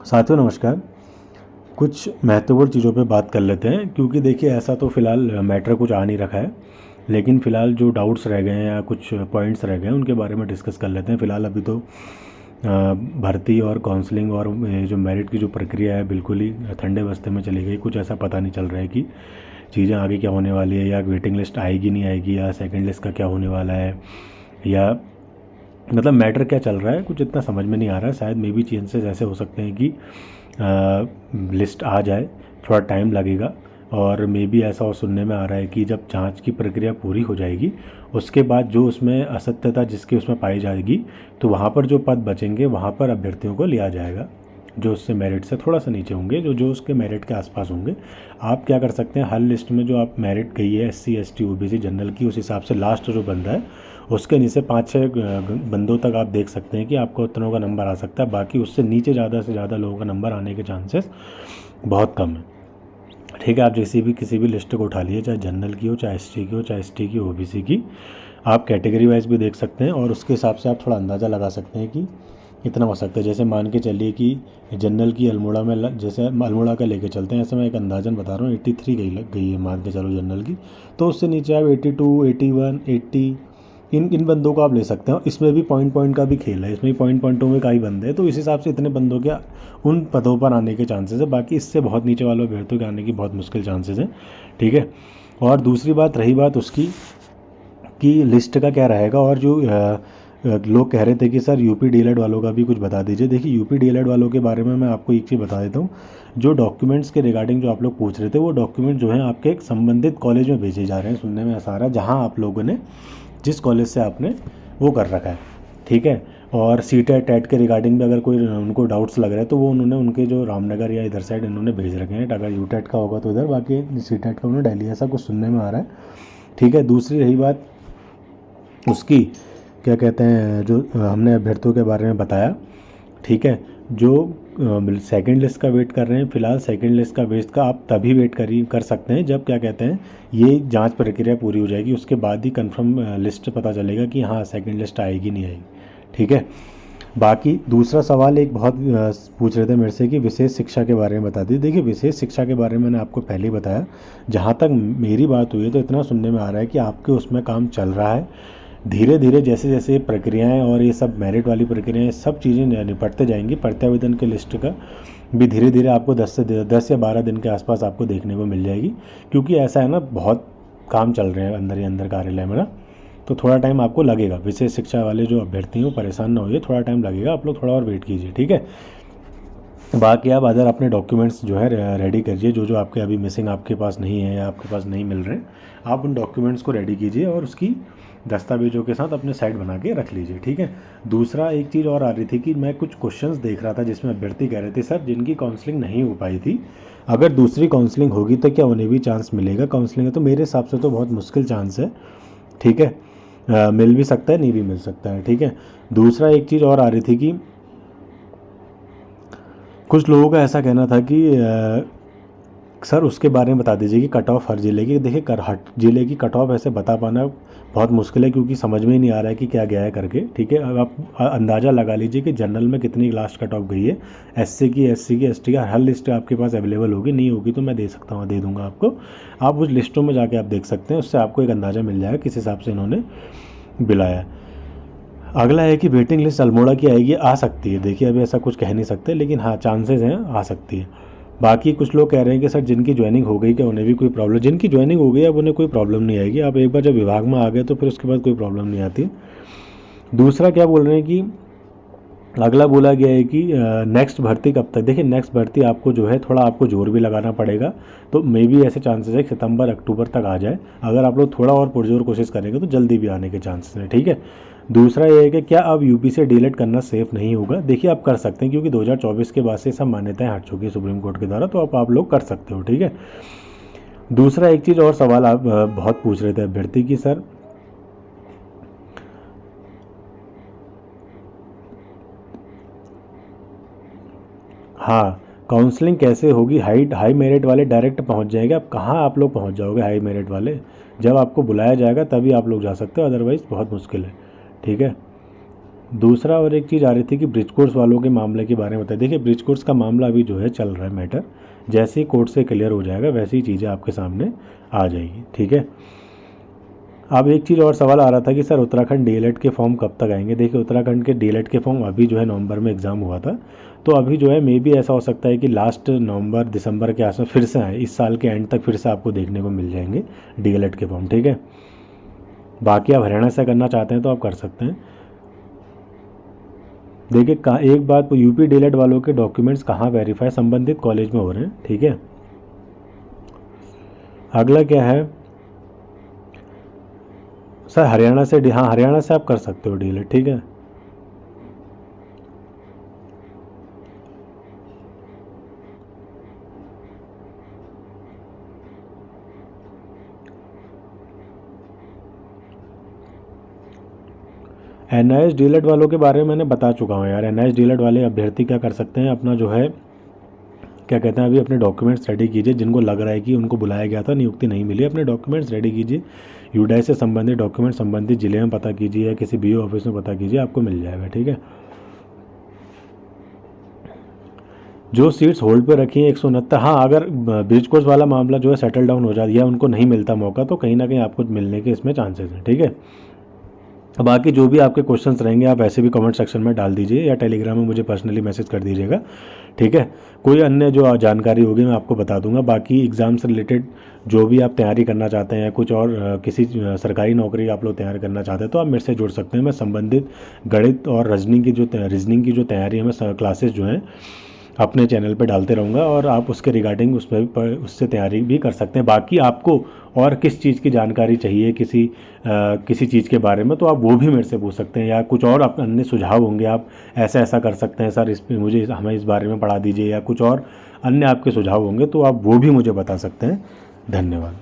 साथियों नमस्कार। कुछ महत्वपूर्ण चीज़ों पे बात कर लेते हैं, क्योंकि देखिए ऐसा तो फ़िलहाल मैटर कुछ आ नहीं रखा है, लेकिन फ़िलहाल जो डाउट्स रह गए हैं या कुछ पॉइंट्स रह गए हैं उनके बारे में डिस्कस कर लेते हैं। फ़िलहाल अभी तो भर्ती और काउंसलिंग और ये जो मेरिट की जो प्रक्रिया है बिल्कुल ही ठंडे बस्ते में चली गई। कुछ ऐसा पता नहीं चल रहा है कि चीज़ें आगे क्या होने वाली है, या वेटिंग लिस्ट आएगी नहीं आएगी, या सेकेंड लिस्ट का क्या होने वाला है, या मतलब मैटर क्या चल रहा है, कुछ इतना समझ में नहीं आ रहा है। शायद मे बी चांसेस ऐसे हो सकते हैं कि लिस्ट आ जाए, थोड़ा टाइम लगेगा। और मे बी ऐसा और सुनने में आ रहा है कि जब जांच की प्रक्रिया पूरी हो जाएगी उसके बाद जो उसमें असत्यता जिसकी उसमें पाई जाएगी तो वहाँ पर जो पद बचेंगे वहाँ पर अभ्यर्थियों को लिया जाएगा जो उससे मेरिट से थोड़ा सा नीचे होंगे, जो जो उसके मेरिट के आसपास होंगे। आप क्या कर सकते हैं, हर लिस्ट में जो आप मेरिट गई है SC ST OBC जनरल की, उस हिसाब से लास्ट जो बंदा है उसके नीचे 5-6 बंदों तक आप देख सकते हैं कि आपको उतनों का नंबर आ सकता है। बाकी उससे नीचे ज़्यादा से ज़्यादा लोगों का नंबर आने के चांसेस बहुत कम है। ठीक है, आप किसी भी लिस्ट को उठा लीजिए, चाहे जनरल की हो, चाहे ST की हो, चाहे ST की OBC की। आप कैटेगरी वाइज भी देख सकते हैं और उसके हिसाब से आप थोड़ा अंदाज़ा लगा सकते हैं कि इतना हो सकता है। जैसे मान के चलिए कि जनरल की अल्मोड़ा में जैसे अल्मोड़ा का लेके चलते हैं, ऐसे मैं एक अंदाजन बता रहा हूँ, 83 गई है मान के चलो जनरल की। तो उससे नीचे आप 82, 81, 80 इन बंदों को आप ले सकते हैं। इसमें भी पॉइंट का भी खेल है, इसमें भी पॉइंटों में कई बंदे हैं, तो इस हिसाब से इतने बंदों के उन पदों पर आने के चांसेस है। बाकी इससे बहुत नीचे वालों अभ्यर्थियों के आने की बहुत मुश्किल चांसेस हैं। ठीक है, और दूसरी बात रही बात उसकी कि लिस्ट का क्या रहेगा, और जो लोग कह रहे थे कि सर UP DLED वालों का भी कुछ बता दीजिए। देखिए UP DLED वालों के बारे में मैं आपको एक चीज़ बता देता हूँ। जो डॉक्यूमेंट्स के रिगार्डिंग जो आप लोग पूछ रहे थे, वो डॉक्यूमेंट जो हैं आपके एक संबंधित कॉलेज में भेजे जा रहे हैं, सुनने में ऐसा आ रहा है, जहाँ आप लोगों ने जिस कॉलेज से आपने वो कर रखा है। ठीक है, और CTET टेट के रिगार्डिंग भी अगर कोई उनको डाउट्स लग रहा है तो वो उन्होंने उनके जो रामनगर या इधर साइड इन्होंने भेज रखे हैं। अगर UTET का होगा तो इधर, बाकी CTET का उन्होंने दिल्ली, ऐसा कुछ सुनने में आ रहा है। ठीक है, दूसरी रही बात उसकी क्या कहते हैं, जो हमने अभ्यर्थियों के बारे में बताया। ठीक है, जो सेकंड लिस्ट का वेट कर रहे हैं, फिलहाल सेकंड लिस्ट का वेट का आप तभी वेट कर सकते हैं जब क्या कहते हैं ये जांच प्रक्रिया पूरी हो जाएगी, उसके बाद ही कंफर्म लिस्ट पता चलेगा कि हाँ सेकंड लिस्ट आएगी नहीं आएगी। ठीक है, बाकी दूसरा सवाल एक बहुत पूछ रहे थे मेरे से कि विशेष शिक्षा के बारे में बता दी। देखिए विशेष शिक्षा के बारे में मैंने आपको पहले ही बताया। जहाँ तक मेरी बात हुई है तो इतना सुनने में आ रहा है कि आपके उसमें काम चल रहा है। धीरे धीरे जैसे जैसे प्रक्रियाएं और ये सब मेरिट वाली प्रक्रियाएं सब चीज़ें निपटते जाएंगी, प्रत्यावेदन के लिस्ट का भी धीरे धीरे आपको 10 या 12 दिन के आसपास आपको देखने को मिल जाएगी। क्योंकि ऐसा है ना, बहुत काम चल रहे हैं अंदर ही अंदर कार्यालय में ना, तो थोड़ा टाइम आपको लगेगा। विशेष शिक्षा वाले जो अभ्यर्थी हैं वो परेशान ना होइए, थोड़ा टाइम लगेगा, आप लोग थोड़ा और वेट कीजिए। ठीक है, बाकी आप अदर अपने डॉक्यूमेंट्स जो है रेडी करिए, जो जो आपके अभी मिसिंग आपके पास नहीं है या आपके पास नहीं मिल रहे, आप उन डॉक्यूमेंट्स को रेडी कीजिए और उसकी दस्तावेजों के साथ अपने साइड बना के रख लीजिए। ठीक है, दूसरा एक चीज़ और आ रही थी कि मैं कुछ क्वेश्चंस देख रहा था जिसमें अभ्यर्थी कह रहे थे सर जिनकी काउंसलिंग नहीं हो पाई थी, अगर दूसरी काउंसलिंग होगी तो क्या उन्हें भी चांस मिलेगा काउंसलिंग है? तो मेरे हिसाब से तो बहुत मुश्किल चांस है। ठीक है, मिल भी सकता है, नहीं भी मिल सकता है। ठीक है, दूसरा एक चीज़ और आ रही थी कि कुछ लोगों का ऐसा कहना था कि सर उसके बारे में बता दीजिए कि कट ऑफ हर ज़िले की। देखिए हर ज़िले की कट ऑफ ऐसे बता पाना बहुत मुश्किल है, क्योंकि समझ में ही नहीं आ रहा है कि क्या गया है करके। ठीक है, अब आप अंदाज़ा लगा लीजिए कि जनरल में कितनी लास्ट कट ऑफ गई है, SC की, SC की, ST का, हर लिस्ट आपके पास अवेलेबल होगी। नहीं होगी तो मैं दे सकता हूँ, दे दूँगा आपको। आप उस लिस्टों में जाके आप देख सकते हैं, उससे आपको एक अंदाज़ा मिल जाएगा किस हिसाब से इन्होंने बुलाया है। अगला है कि वेटिंग लिस्ट अल्मोड़ा की आएगी, आ सकती है। देखिए अभी ऐसा कुछ कह नहीं सकते, लेकिन हाँ चांसेस हैं, आ सकती है। बाकी कुछ लोग कह रहे हैं कि सर जिनकी ज्वाइनिंग हो गई क्या उन्हें भी कोई प्रॉब्लम? जिनकी ज्वाइनिंग हो गई अब उन्हें कोई प्रॉब्लम नहीं आएगी। आप एक बार जब विभाग में आ गए तो फिर उसके बाद कोई प्रॉब्लम नहीं आती। दूसरा क्या बोल रहे हैं कि अगला बोला गया है कि नेक्स्ट भर्ती कब तक? देखिए नेक्स्ट भर्ती आपको जो है थोड़ा आपको जोर भी लगाना पड़ेगा, तो मे बी ऐसे चांसेस है सितंबर अक्टूबर तक आ जाए। अगर आप लोग थोड़ा और पुरजोर कोशिश करेंगे तो जल्दी भी आने के चांसेस हैं। ठीक है, दूसरा ये है कि क्या अब UP से डीलेट करना सेफ़ नहीं होगा? देखिए आप कर सकते हैं, क्योंकि 2024 के बाद से सब मान्यताएं हट चुकी है सुप्रीम कोर्ट के द्वारा, तो आप लोग कर सकते हो। ठीक है, दूसरा एक चीज़ और सवाल आप बहुत पूछ रहे थे अभ्यर्थी की, सर हाँ काउंसलिंग कैसे होगी? हाई मेरिट वाले डायरेक्ट पहुंच जाएंगे। अब कहाँ आप लोग पहुंच जाओगे हाई मेरिट वाले? जब आपको बुलाया जाएगा तभी आप लोग जा सकते हो, अदरवाइज़ बहुत मुश्किल है। ठीक है, दूसरा और एक चीज़ आ रही थी कि ब्रिज कोर्स वालों के मामले के बारे में बताइए। देखिए ब्रिज कोर्स का मामला अभी जो है चल रहा है मैटर, जैसे ही कोर्ट से क्लियर हो जाएगा वैसे ही चीज़ें आपके सामने आ जाएगी, ठीक है। अब एक चीज़ और सवाल आ रहा था कि सर उत्तराखंड डीएलएड के फॉर्म कब तक आएंगे। देखिए उत्तराखंड के डीएलएड के फॉर्म अभी जो है नवंबर में एग्ज़ाम हुआ था, तो अभी जो है मे बी ऐसा हो सकता है कि लास्ट नवंबर दिसंबर के आसपास फिर से आए, इस साल के एंड तक फिर से आपको देखने को मिल जाएंगे डीएलएड के फॉर्म, ठीक है। बाकी आप हरियाणा से करना चाहते हैं तो आप कर सकते हैं। देखिए एक बात, यूपी डीएलएड वालों के डॉक्यूमेंट्स कहाँ वेरीफाई, संबंधित कॉलेज में हो रहे हैं, ठीक है। अगला क्या है सर, हरियाणा से, हाँ हरियाणा से आप कर सकते हो डीएलएड, ठीक है। एनआईएस डीएलएड वालों के बारे में मैंने बता चुका हूँ यार। एनआईएस डीएलएड वाले अभ्यर्थी क्या कर सकते हैं, अपना जो है क्या कहते हैं, अभी अपने डॉक्यूमेंट्स रेडी कीजिए। जिनको लग रहा है कि उनको बुलाया गया था, नियुक्ति नहीं मिली, अपने डॉक्यूमेंट्स रेडी कीजिए। यूडाई से संबंधित डॉक्यूमेंट संबंधित जिले में पता कीजिए या किसी बीओ ऑफिस में पता कीजिए, आपको मिल जाएगा, ठीक है। जो सीट्स होल्ड पे रखी हैं 169, हाँ अगर ब्रिज कोर्स वाला मामला जो है सेटल डाउन हो जाता या उनको नहीं मिलता मौका, तो कहीं ना कहीं आपको मिलने के इसमें चांसेस हैं, ठीक है। बाकी जो भी आपके क्वेश्चंस रहेंगे आप ऐसे भी कमेंट सेक्शन में डाल दीजिए या टेलीग्राम में मुझे पर्सनली मैसेज कर दीजिएगा, ठीक है। कोई अन्य जो जानकारी होगी मैं आपको बता दूंगा। बाकी एग्ज़ाम से रिलेटेड जो भी आप तैयारी करना चाहते हैं, कुछ और किसी सरकारी नौकरी आप लोग तैयार करना चाहते हैं तो आप मेरे से जुड़ सकते हैं। मैं संबंधित गणित और रीजनिंग की जो तैयारी है, मैं क्लासेस जो हैं अपने चैनल पे डालते रहूँगा और आप उसके रिगार्डिंग उससे तैयारी भी कर सकते हैं। बाकी आपको और किस चीज़ की जानकारी चाहिए किसी चीज़ के बारे में, तो आप वो भी मेरे से पूछ सकते हैं, या कुछ और आप अन्य सुझाव होंगे, आप ऐसा ऐसा कर सकते हैं सर, इस पे मुझे हमें इस बारे में पढ़ा दीजिए, या कुछ और अन्य आपके सुझाव होंगे तो आप वो भी मुझे बता सकते हैं। धन्यवाद।